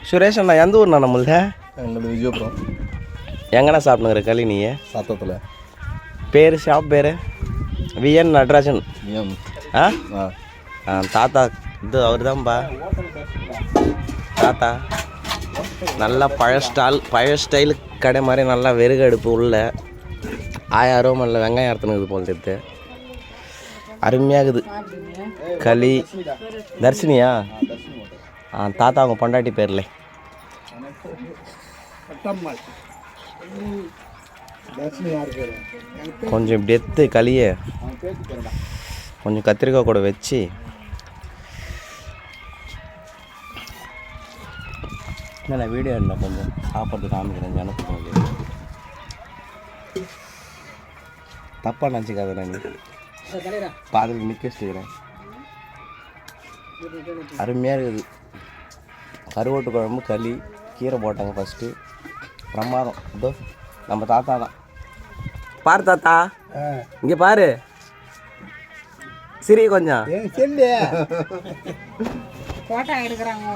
சுரேஷ் அண்ணா எந்த ஊர்ண்ணா நம்மள்த? எங்களுக்கு விஜயபுரம். எங்கண்ணா சாப்பிட்ணுங்கிற களி நீ? சாத்தத்தில். பேர் ஷாப் பேர்? விஎன் நடராஜன். ஆ தாத்தா இது அவர் தான்ப்பா தாத்தா. நல்லா பழைய ஸ்டைலு கடை மாதிரி நல்லா வெறுகு அடுப்பு உள்ள 1000 ரூபாயில் வெங்காயம் அறுத்துனுக்குது போல் தெரியுது. அருமையாகுது களி. தர்ஷினியா? தாத்தா அவங்க பொண்டாட்டி பேர்ல. கொஞ்சம் இப்படி எடுத்து களியை கொஞ்சம் கத்திரிக்காய் கூட வச்சு நான் வீடியோ என்ன கொஞ்சம் சாப்பிட்றது காமிக்கிறேன் ஜனத்துக்கு. முடியாது தப்பாக நினச்சிக்காத. நான் பாதில் நிற்க வச்சுக்கிறேன். அருமையாக இருக்குது. கருவாட்டு குழம்பு களி கீரை போட்டாங்க ஃபஸ்ட்டு. பிரமாதம். இதோ நம்ம தாத்தா தான். பாரு தாத்தா, இங்கே பாரு. சரி கொஞ்சம் போட்டோ எடுக்கிறாங்க.